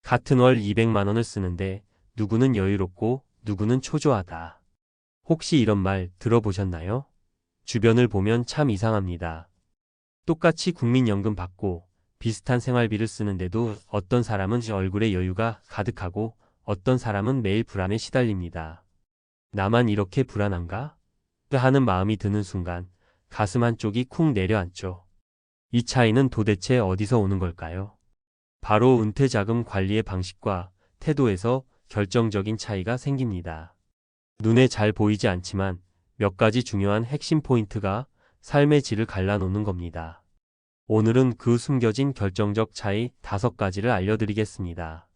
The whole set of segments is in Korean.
같은 월 200만 원을 쓰는데 누구는 여유롭고 누구는 초조하다. 혹시 이런 말 들어보셨나요? 주변을 보면 참 이상합니다. 똑같이 국민연금 받고 비슷한 생활비를 쓰는데도 어떤 사람은 얼굴에 여유가 가득하고 어떤 사람은 매일 불안에 시달립니다. 나만 이렇게 불안한가? 하는 마음이 드는 순간 가슴 한쪽이 쿵 내려앉죠. 이 차이는 도대체 어디서 오는 걸까요? 바로 은퇴자금 관리의 방식과 태도에서 결정적인 차이가 생깁니다. 눈에 잘 보이지 않지만 몇 가지 중요한 핵심 포인트가 삶의 질을 갈라놓는 겁니다. 오늘은 그 숨겨진 결정적 차이 5가지를 알려드리겠습니다.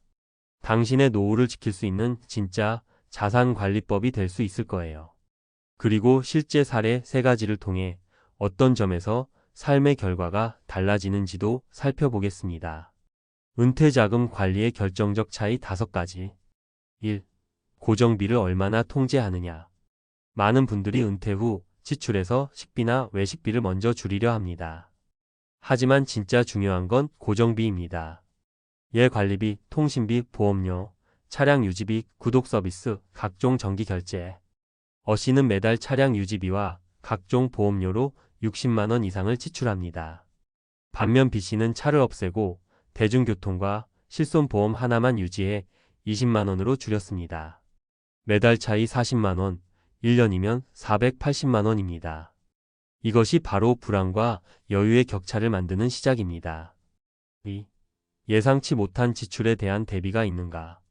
당신의 노후를 지킬 수 있는 진짜 자산관리법이 될 수 있을 거예요. 그리고 실제 사례 3가지를 통해 어떤 점에서 삶의 결과가 달라지는지도 살펴보겠습니다. 은퇴자금 관리의 결정적 차이 5가지. 1. 고정비를 얼마나 통제하느냐. 많은 분들이 은퇴 후 지출에서 식비나 외식비를 먼저 줄이려 합니다. 하지만 진짜 중요한 건 고정비입니다. 관리비, 통신비, 보험료, 차량 유지비, 구독 서비스, 각종 정기 결제. 씨는 매달 차량 유지비와 각종 보험료로 60만 원 이상을 지출합니다. 반면 B씨는 차를 없애고 대중교통과 실손보험 하나만 유지해 20만 원으로 줄였습니다. 매달 차이 40만 원, 1년이면 480만 원입니다. 이것이 바로 불안과 여유의 격차를 만드는 시작입니다. 2. 예상치 못한 지출에 대한 대비가 있는가?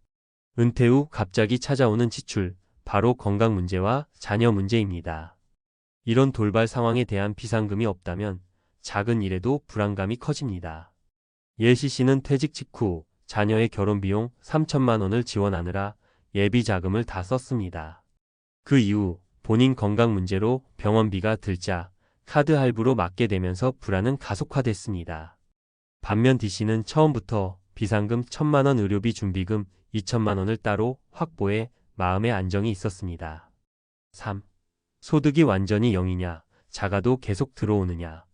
은퇴 후 갑자기 찾아오는 지출, 바로 건강 문제와 자녀 문제입니다. 이런 돌발 상황에 대한 비상금이 없다면 작은 일에도 불안감이 커집니다. C씨는 퇴직 직후 자녀의 결혼 비용 3천만 원을 지원하느라 예비 자금을 다 썼습니다. 그 이후 본인 건강 문제로 병원비가 들자 카드 할부로 막게 되면서 불안은 가속화됐습니다. 반면 D씨는 처음부터 비상금 1천만 원, 의료비 준비금 2천만 원을 따로 확보해 마음의 안정이 있었습니다. 3. 소득이 완전히 0이냐, 작아도 계속 들어오느냐.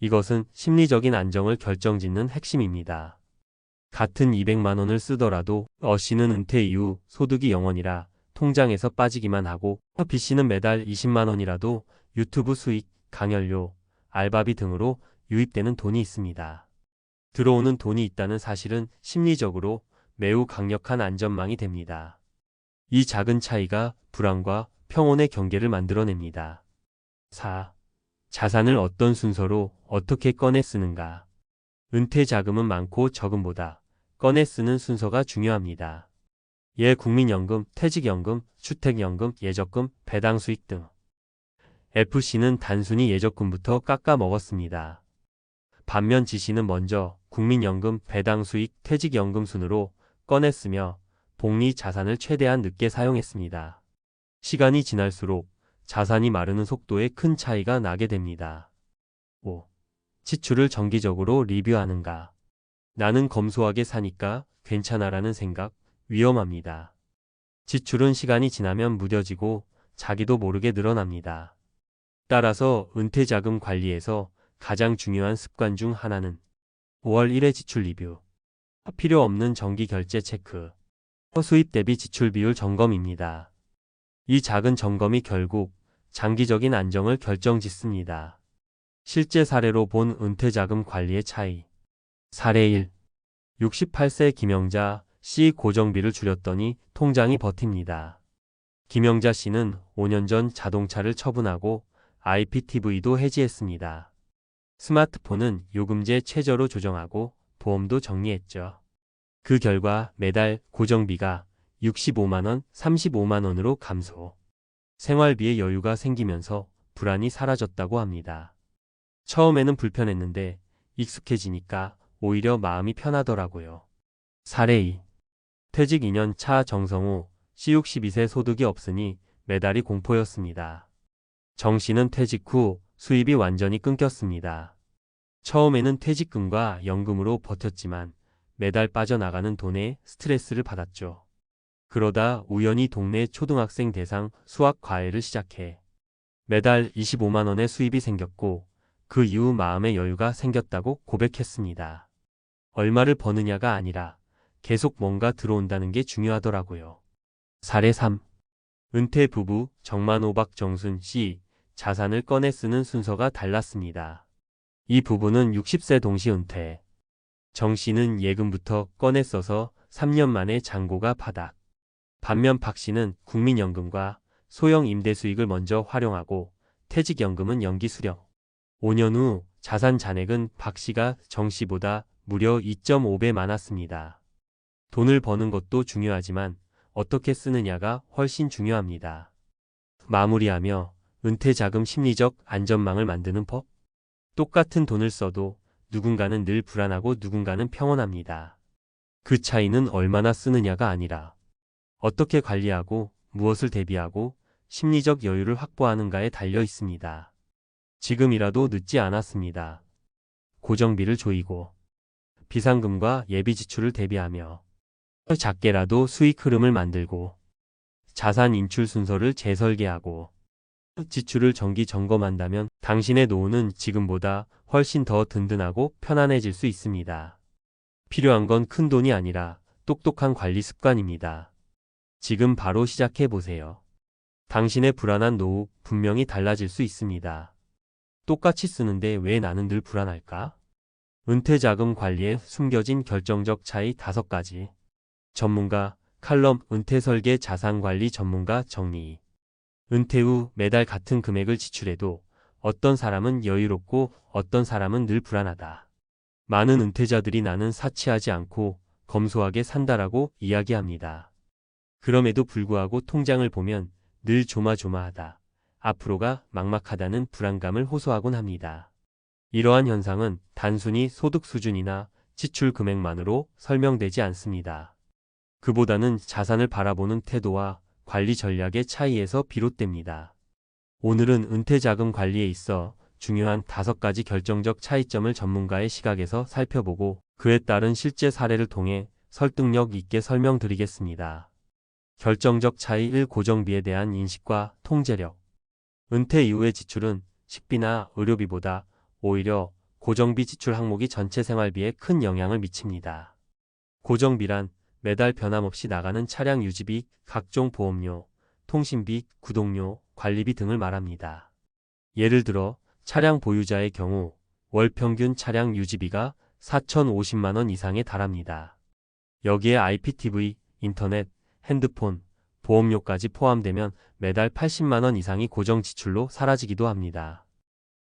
이것은 심리적인 안정을 결정짓는 핵심입니다. 같은 200만 원을 쓰더라도 C는 은퇴 이후 소득이 0원이라 통장에서 빠지기만 하고 B씨는 매달 20만 원이라도 유튜브 수익, 강연료, 알바비 등으로 유입되는 돈이 있습니다. 들어오는 돈이 있다는 사실은 심리적으로 매우 강력한 안전망이 됩니다. 이 작은 차이가 불안과 평온의 경계를 만들어냅니다. 4. 자산을 어떤 순서로 어떻게 꺼내 쓰는가. 은퇴 자금은 많고 적음보다 꺼내 쓰는 순서가 중요합니다. 국민연금, 퇴직연금, 주택연금, 예적금, 배당수익 등. F씨는 단순히 예적금부터 깎아 먹었습니다. 반면 G씨는 먼저 국민연금, 배당수익, 퇴직연금 순으로 꺼냈으며 복리 자산을 최대한 늦게 사용했습니다. 시간이 지날수록 자산이 마르는 속도에 큰 차이가 나게 됩니다. 5. 지출을 정기적으로 리뷰하는가. 나는 검소하게 사니까 괜찮아라는 생각, 위험합니다. 지출은 시간이 지나면 무뎌지고 자기도 모르게 늘어납니다. 따라서 은퇴자금 관리에서 가장 중요한 습관 중 하나는 5월 1회 지출 리뷰, 필요 없는 정기 결제 체크, 수입 대비 지출 비율 점검입니다. 이 작은 점검이 결국 장기적인 안정을 결정짓습니다. 실제 사례로 본 은퇴자금 관리의 차이. 사례 1. 68세 김영자 씨 고정비를 줄였더니 통장이 버팁니다. 김영자 씨는 5년 전 자동차를 처분하고 IPTV도 해지했습니다. 스마트폰은 요금제 최저로 조정하고 보험도 정리했죠. 그 결과 매달 고정비가 65만 원, 35만 원으로 감소. 생활비에 여유가 생기면서 불안이 사라졌다고 합니다. 처음에는 불편했는데 익숙해지니까 오히려 마음이 편하더라고요. 사례 2. 퇴직 2년 차 정성우 씨 62세 소득이 없으니 매달이 공포였습니다. 정 씨는 퇴직 후 수입이 완전히 끊겼습니다. 처음에는 퇴직금과 연금으로 버텼지만 매달 빠져나가는 돈에 스트레스를 받았죠. 그러다 우연히 동네 초등학생 대상 수학 과외를 시작해 매달 25만 원의 수입이 생겼고 그 이후 마음의 여유가 생겼다고 고백했습니다. 얼마를 버느냐가 아니라 계속 뭔가 들어온다는 게 중요하더라고요. 사례 3. 은퇴 부부 정만호박 정순 씨 자산을 꺼내 쓰는 순서가 달랐습니다. 이 부부는 60세 동시 은퇴. 정 씨는 예금부터 꺼내 써서 3년 만에 잔고가 바닥. 반면 박 씨는 국민연금과 소형 임대 수익을 먼저 활용하고 퇴직연금은 연기 수령. 5년 후 자산 잔액은 박 씨가 정 씨보다 무려 2.5배 많았습니다. 돈을 버는 것도 중요하지만 어떻게 쓰느냐가 훨씬 중요합니다. 마무리하며 은퇴 자금 심리적 안전망을 만드는 법. 똑같은 돈을 써도 누군가는 늘 불안하고 누군가는 평온합니다. 그 차이는 얼마나 쓰느냐가 아니라 어떻게 관리하고 무엇을 대비하고 심리적 여유를 확보하는가에 달려 있습니다. 지금이라도 늦지 않았습니다. 고정비를 조이고 비상금과 예비 지출을 대비하며 작게라도 수익 흐름을 만들고 자산 인출 순서를 재설계하고 지출을 정기 점검한다면 당신의 노후는 지금보다 훨씬 더 든든하고 편안해질 수 있습니다. 필요한 건 큰 돈이 아니라 똑똑한 관리 습관입니다. 지금 바로 시작해 보세요. 당신의 불안한 노후 분명히 달라질 수 있습니다. 똑같이 쓰는데 왜 나는 늘 불안할까? 은퇴 자금 관리에 숨겨진 결정적 차이 5가지. 전문가 칼럼 은퇴 설계 자산 관리 전문가 정리. 은퇴 후 매달 같은 금액을 지출해도 어떤 사람은 여유롭고 어떤 사람은 늘 불안하다. 많은 은퇴자들이 나는 사치하지 않고 검소하게 산다라고 이야기합니다. 그럼에도 불구하고 통장을 보면 늘 조마조마하다. 앞으로가 막막하다는 불안감을 호소하곤 합니다. 이러한 현상은 단순히 소득 수준이나 지출 금액만으로 설명되지 않습니다. 그보다는 자산을 바라보는 태도와 관리 전략의 차이에서 비롯됩니다. 오늘은 은퇴 자금 관리에 있어 중요한 5가지 결정적 차이점을 전문가의 시각에서 살펴보고 그에 따른 실제 사례를 통해 설득력 있게 설명드리겠습니다. 결정적 차이 1. 고정비에 대한 인식과 통제력. 은퇴 이후의 지출은 식비나 의료비보다 오히려 고정비 지출 항목이 전체 생활비에 큰 영향을 미칩니다. 고정비란 매달 변함없이 나가는 차량 유지비, 각종 보험료, 통신비, 구독료, 관리비 등을 말합니다. 예를 들어 차량 보유자의 경우 월 평균 차량 유지비가 4,050만 원 이상에 달합니다. 여기에 IPTV, 인터넷, 핸드폰, 보험료까지 포함되면 매달 80만 원 이상이 고정 지출로 사라지기도 합니다.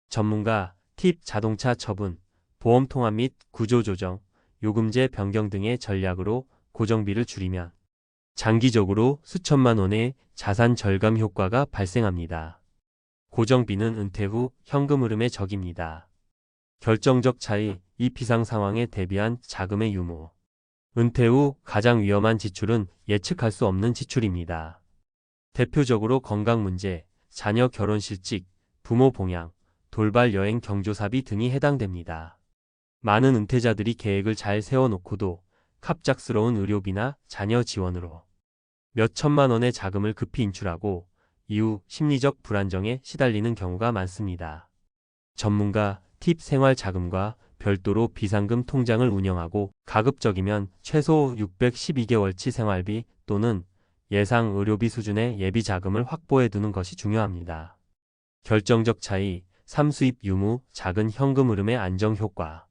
전문가 팁 자동차 처분, 보험 통합 및 구조 조정, 요금제 변경 등의 전략으로 고정비를 줄이면 장기적으로 수천만 원의 자산 절감 효과가 발생합니다. 고정비는 은퇴 후 현금 흐름의 적입니다. 결정적 차이, 이 비상 상황에 대비한 자금의 유무. 은퇴 후 가장 위험한 지출은 예측할 수 없는 지출입니다. 대표적으로 건강 문제, 자녀 결혼실직, 부모 봉양, 돌발 여행 경조사비 등이 해당됩니다. 많은 은퇴자들이 계획을 잘 세워놓고도 갑작스러운 의료비나 자녀 지원으로 몇 천만 원의 자금을 급히 인출하고 이후 심리적 불안정에 시달리는 경우가 많습니다. 전문가 팁 생활 자금과 별도로 비상금 통장을 운영하고 가급적이면 최소 612개월치 생활비 또는 예상 의료비 수준의 예비 자금을 확보해 두는 것이 중요합니다. 결정적 차이, 3. 수입 유무, 작은 현금 흐름의 안정 효과.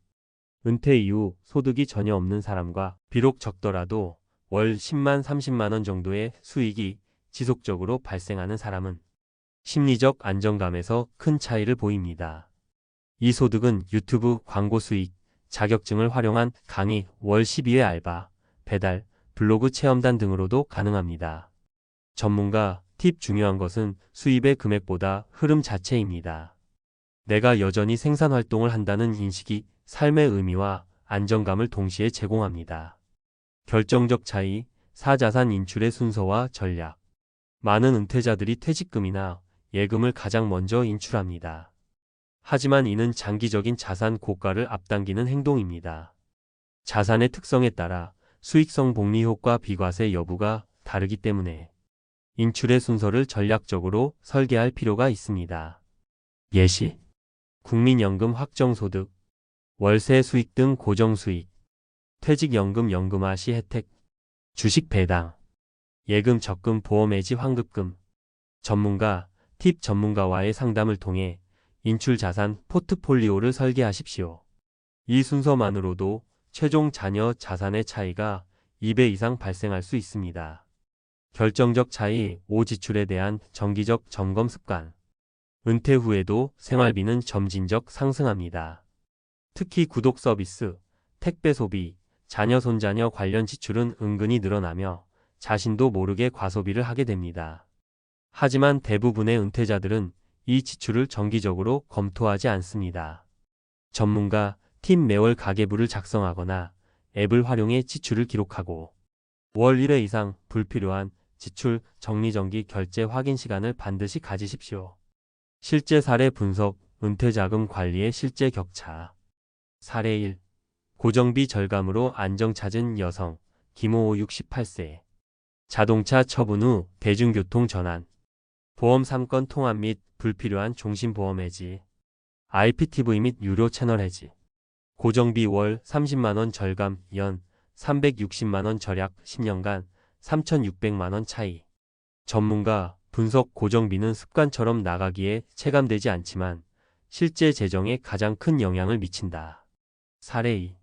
은퇴 이후 소득이 전혀 없는 사람과 비록 적더라도 월 10만 30만 원 정도의 수익이 지속적으로 발생하는 사람은 심리적 안정감에서 큰 차이를 보입니다. 이 소득은 유튜브 광고 수익, 자격증을 활용한 강의, 월 12회 알바, 배달, 블로그 체험단 등으로도 가능합니다. 전문가 팁 중요한 것은 수입의 금액보다 흐름 자체입니다. 내가 여전히 생산 활동을 한다는 인식이 삶의 의미와 안정감을 동시에 제공합니다. 결정적 차이, 4. 자산 인출의 순서와 전략. 많은 은퇴자들이 퇴직금이나 예금을 가장 먼저 인출합니다. 하지만 이는 장기적인 자산 고가를 앞당기는 행동입니다. 자산의 특성에 따라 수익성 복리 효과 비과세 여부가 다르기 때문에 인출의 순서를 전략적으로 설계할 필요가 있습니다. 예시: 국민연금 확정소득, 월세 수익 등 고정수익, 퇴직연금 연금화 시 혜택, 주식 배당, 예금 적금 보험 해지 환급금. 전문가, 팁 전문가와의 상담을 통해 인출 자산 포트폴리오를 설계하십시오. 이 순서만으로도 최종 자녀 자산의 차이가 2배 이상 발생할 수 있습니다. 결정적 차이 5. 지출에 대한 정기적 점검 습관. 은퇴 후에도 생활비는 점진적 상승합니다. 특히 구독 서비스, 택배 소비, 자녀 손자녀 관련 지출은 은근히 늘어나며 자신도 모르게 과소비를 하게 됩니다. 하지만 대부분의 은퇴자들은 이 지출을 정기적으로 검토하지 않습니다. 전문가, 팀 매월 가계부를 작성하거나 앱을 활용해 지출을 기록하고 월 1회 이상 불필요한 지출 정리정기 결제 확인 시간을 반드시 가지십시오. 실제 사례 분석, 은퇴자금 관리의 실제 격차. 사례 1. 고정비 절감으로 안정 찾은 여성, 김호호 68세. 자동차 처분 후 대중교통 전환. 보험 3건 통합 및 불필요한 종신보험 해지. IPTV 및 유료 채널 해지. 고정비 월 30만원 절감, 연 360만원 절약, 10년간 3,600만원 차이. 전문가, 분석 고정비는 습관처럼 나가기에 체감되지 않지만 실제 재정에 가장 큰 영향을 미친다. 사례 2.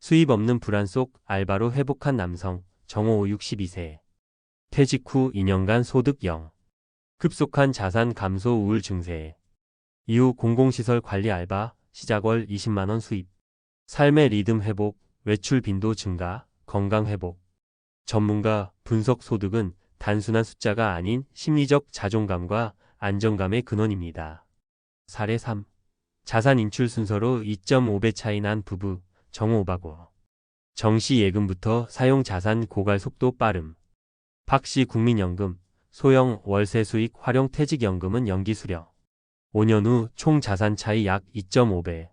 수입 없는 불안 속 알바로 회복한 남성, 정호 62세. 퇴직 후 2년간 소득 0. 급속한 자산 감소 우울 증세. 이후 공공시설 관리 알바, 시작 월 20만원 수입. 삶의 리듬 회복, 외출 빈도 증가, 건강 회복. 전문가, 분석 소득은 단순한 숫자가 아닌 심리적 자존감과 안정감의 근원입니다. 사례 3. 자산 인출 순서로 2.5배 차이 난 부부, 정호 5박오. 정시 예금부터 사용 자산 고갈 속도 빠름. 박씨 국민연금, 소형 월세 수익 활용 퇴직연금은 연기 수령. 5년 후 총 자산 차이 약 2.5배.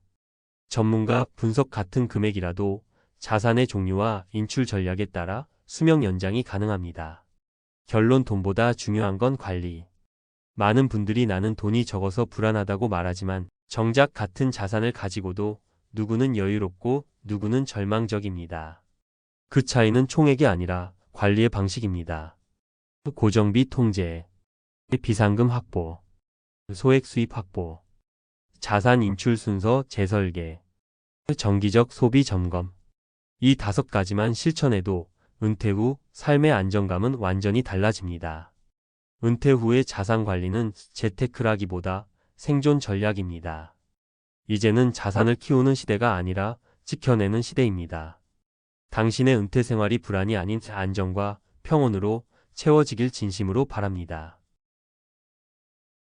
전문가 분석 같은 금액이라도 자산의 종류와 인출 전략에 따라 수명 연장이 가능합니다. 결론 돈보다 중요한 건 관리. 많은 분들이 나는 돈이 적어서 불안하다고 말하지만 정작 같은 자산을 가지고도 누구는 여유롭고 누구는 절망적입니다. 그 차이는 총액이 아니라 관리의 방식입니다. 고정비 통제, 비상금 확보, 소액 수입 확보, 자산 인출 순서 재설계, 정기적 소비 점검. 이 5가지만 실천해도 은퇴 후 삶의 안정감은 완전히 달라집니다. 은퇴 후의 자산 관리는 재테크라기보다 생존 전략입니다. 이제는 자산을 키우는 시대가 아니라 지켜내는 시대입니다. 당신의 은퇴 생활이 불안이 아닌 안정과 평온으로 채워지길 진심으로 바랍니다.